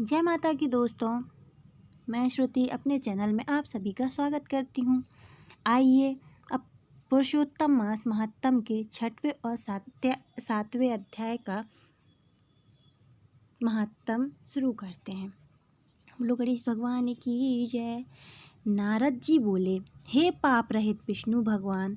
जय माता की दोस्तों, मैं श्रुति अपने चैनल में आप सभी का स्वागत करती हूँ। आइए अब पुरुषोत्तम मास महात्म के 6वें और 7वें अध्याय का महात्म शुरू करते हैं। बोलो गणेश भगवान की जय। नारद जी बोले, हे पाप रहित विष्णु भगवान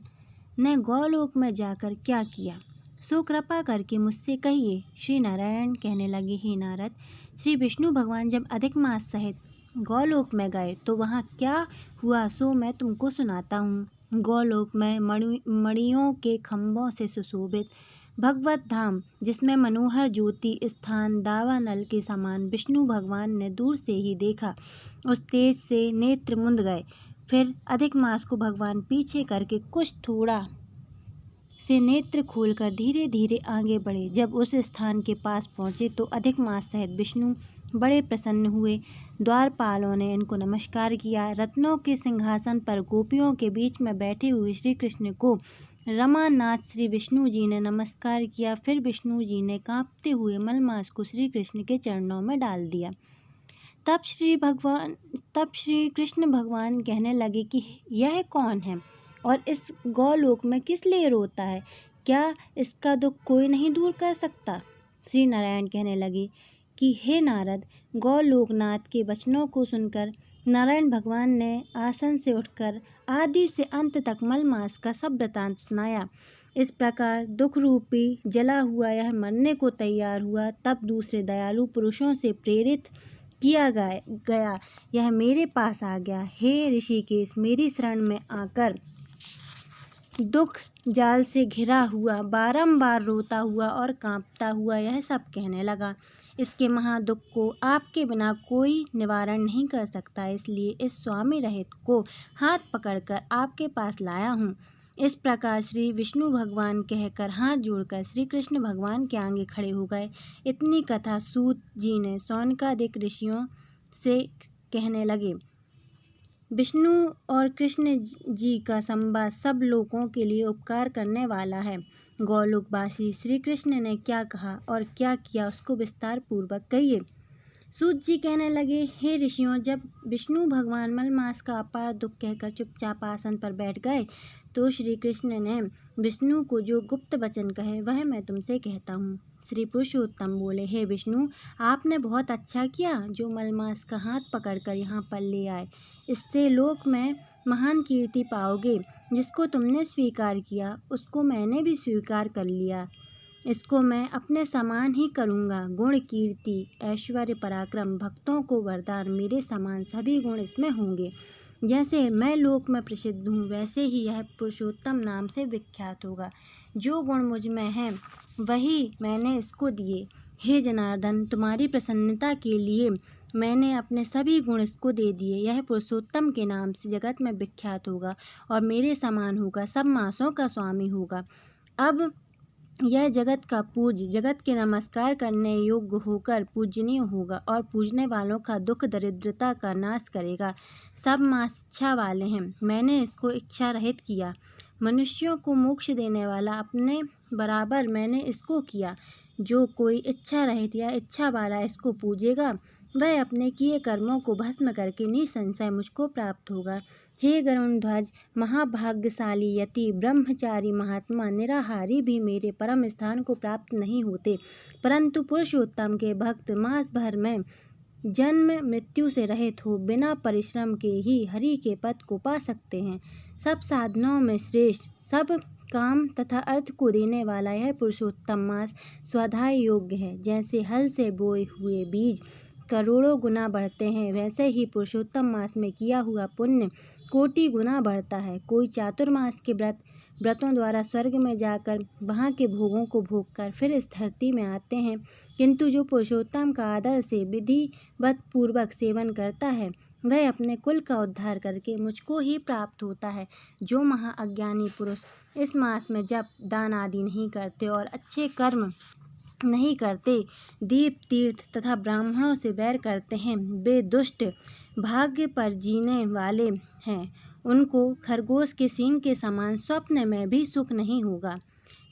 ने गौलोक में जाकर क्या किया, सो कृपा करके मुझसे कहिए। श्री नारायण कहने लगे, हे नारद, श्री विष्णु भगवान जब अधिक मास सहित गौलोक में गए तो वहाँ क्या हुआ सो मैं तुमको सुनाता हूँ। गौलोक में मणियों के खम्भों से सुशोभित भगवत धाम, जिसमें मनोहर ज्योति स्थान दावानल के समान विष्णु भगवान ने दूर से ही देखा। उस तेज से नेत्र मुंद गए। फिर अधिक मास को भगवान पीछे करके कुछ थोड़ा से नेत्र खोलकर धीरे धीरे आगे बढ़े। जब उस स्थान के पास पहुँचे तो अधिक मास सहित विष्णु बड़े प्रसन्न हुए। द्वारपालों ने इनको नमस्कार किया। रत्नों के सिंहासन पर गोपियों के बीच में बैठे हुए श्री कृष्ण को रमानाथ श्री विष्णु जी ने नमस्कार किया। फिर विष्णु जी ने कांपते हुए मलमास को श्री कृष्ण के चरणों में डाल दिया। तब श्री कृष्ण भगवान कहने लगे कि यह कौन है और इस गौलोक में किस लिए रोता है? क्या इसका दुख कोई नहीं दूर कर सकता? श्री नारायण कहने लगे कि हे नारद, गौलोकनाथ के वचनों को सुनकर नारायण भगवान ने आसन से उठकर आदि से अंत तक मलमास का सब वृतांत सुनाया। इस प्रकार दुख रूपी जला हुआ यह मरने को तैयार हुआ। तब दूसरे दयालु पुरुषों से प्रेरित किया गया यह मेरे पास आ गया। हे ऋषिकेश, मेरी शरण में आकर दुख जाल से घिरा हुआ, बारंबार रोता हुआ और कांपता हुआ यह सब कहने लगा। इसके महादुख को आपके बिना कोई निवारण नहीं कर सकता, इसलिए इस स्वामी रहित को हाथ पकड़कर आपके पास लाया हूँ। इस प्रकार श्री विष्णु भगवान कहकर हाथ जोड़कर श्री कृष्ण भगवान के आगे खड़े हो गए। इतनी कथा सूत जी ने शौनकादिक ऋषियों से कहने लगे। विष्णु और कृष्ण जी का संवाद सब लोगों के लिए उपकार करने वाला है। गौलोकवासी श्री कृष्ण ने क्या कहा और क्या किया उसको विस्तार पूर्वक कहिए। सूत जी कहने लगे, हे ऋषियों, जब विष्णु भगवान मलमास का अपार दुख कहकर चुपचाप आसन पर बैठ गए तो श्री कृष्ण ने विष्णु को जो गुप्त वचन कहे वह मैं तुमसे कहता हूँ। श्री पुरुषोत्तम बोले, हे विष्णु, आपने बहुत अच्छा किया जो मलमास का हाथ पकड़कर यहाँ पर ले आए। इससे लोक में महान कीर्ति पाओगे। जिसको तुमने स्वीकार किया उसको मैंने भी स्वीकार कर लिया। इसको मैं अपने समान ही करूँगा। गुण, कीर्ति, ऐश्वर्य, पराक्रम, भक्तों को वरदान, मेरे समान सभी गुण इसमें होंगे। जैसे मैं लोक में प्रसिद्ध हूँ वैसे ही यह पुरुषोत्तम नाम से विख्यात होगा। जो गुण मुझ में हैं वही मैंने इसको दिए। हे जनार्दन, तुम्हारी प्रसन्नता के लिए मैंने अपने सभी गुण इसको दे दिए। यह पुरुषोत्तम के नाम से जगत में विख्यात होगा और मेरे समान होगा, सब मासों का स्वामी होगा। अब यह जगत का पूज्य, जगत के नमस्कार करने योग्य होकर पूजनीय होगा और पूजने वालों का दुख दरिद्रता का नाश करेगा। सब मास इच्छा वाले हैं, मैंने इसको इच्छा रहित किया। मनुष्यों को मोक्ष देने वाला अपने बराबर मैंने इसको किया। जो कोई इच्छा रहित या इच्छा वाला इसको पूजेगा वह अपने किए कर्मों को भस्म करके निसंशय मुझको प्राप्त होगा। हे गरुड़ध्वज, महाभाग्यशाली यति, ब्रह्मचारी, महात्मा, निराहारी भी मेरे परम स्थान को प्राप्त नहीं होते, परंतु पुरुषोत्तम के भक्त मास भर में जन्म मृत्यु से रहित हो बिना परिश्रम के ही हरि के पद को पा सकते हैं। सब साधनों में श्रेष्ठ, सब काम तथा अर्थ को देने वाला यह पुरुषोत्तम मास स्वाध्याय योग्य है। जैसे हल से बोए हुए बीज करोड़ों गुना बढ़ते हैं, वैसे ही पुरुषोत्तम मास में किया हुआ पुण्य कोटि गुना बढ़ता है। कोई चातुर्मास के व्रतों द्वारा स्वर्ग में जाकर वहाँ के भोगों को भोग कर फिर इस धरती में आते हैं, किंतु जो पुरुषोत्तम का आदर से विधिवत पूर्वक सेवन करता है वह अपने कुल का उद्धार करके मुझको ही प्राप्त होता है। जो महाअज्ञानी पुरुष इस मास में जप, दान आदि नहीं करते और अच्छे कर्म नहीं करते, दीप, तीर्थ तथा ब्राह्मणों से बैर करते हैं, वे दुष्ट भाग्य पर जीने वाले हैं। उनको खरगोश के सींग के समान स्वप्न में भी सुख नहीं होगा।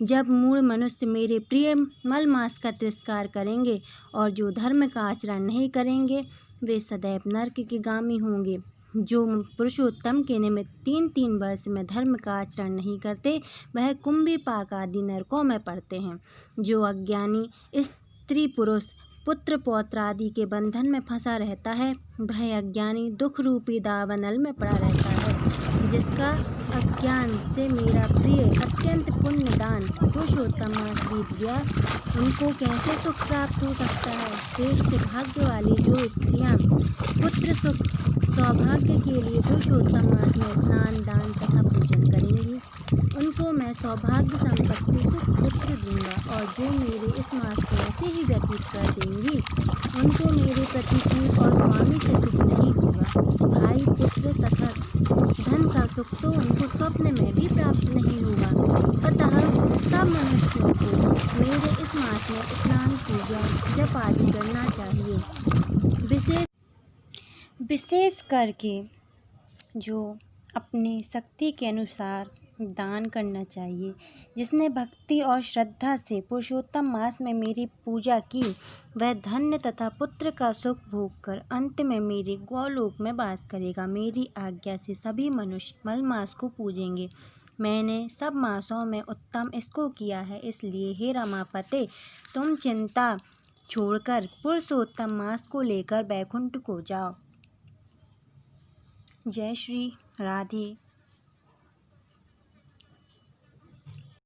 जब मूढ़ मनुष्य मेरे प्रिय मल मास का तिरस्कार करेंगे और जो धर्म का आचरण नहीं करेंगे वे सदैव नरक के गामी होंगे। जो पुरुषोत्तम के निमित्त 3-3 वर्ष में धर्म का आचरण नहीं करते वह कुंभी पाक आदि नरकों में पड़ते हैं। जो अज्ञानी स्त्री पुरुष पुत्र पौत्र आदि के बंधन में फंसा रहता है वह अज्ञानी दुख रूपी दावानल में पड़ा रहता है। जिसका अज्ञान से मेरा प्रिय अत्यंत पुण्यदान पुरुषोत्तम मास बीत गया उनको कैसे सुख प्राप्त हो सकता है। श्रेष्ठ भाग्य वाली जो स्त्रियां पुत्र सुख सौभाग्य के लिए पुरुषोत्तम मास में स्नान दान तथा पूजन करेंगी उनको मैं सौभाग्य संपत्ति सुख पुत्र दूंगा। और जो मेरे इस मास को ऐसे ही व्यतीत कर देंगी उनको मेरे प्रतिकूल और स्वामी से सुख नहीं होगा। भाई पुत्र तथा धन का सुख तो उनको स्वप्न में भी प्राप्त नहीं होगा। अतः सब मनुष्यों को मेरे इस मास में स्नान पूजा जप आदि करना चाहिए। विशेष करके जो अपनी शक्ति के अनुसार दान करना चाहिए। जिसने भक्ति और श्रद्धा से पुरुषोत्तम मास में मेरी पूजा की वह धन्य तथा पुत्र का सुख भोग कर अंत में मेरे गौलोक में वास करेगा। मेरी आज्ञा से सभी मनुष्य मल मास को पूजेंगे। मैंने सब मासों में उत्तम इसको किया है, इसलिए हे रमापते तुम चिंता छोड़कर पुरुषोत्तम मास को लेकर बैकुंठ को जाओ। जय श्री राधे।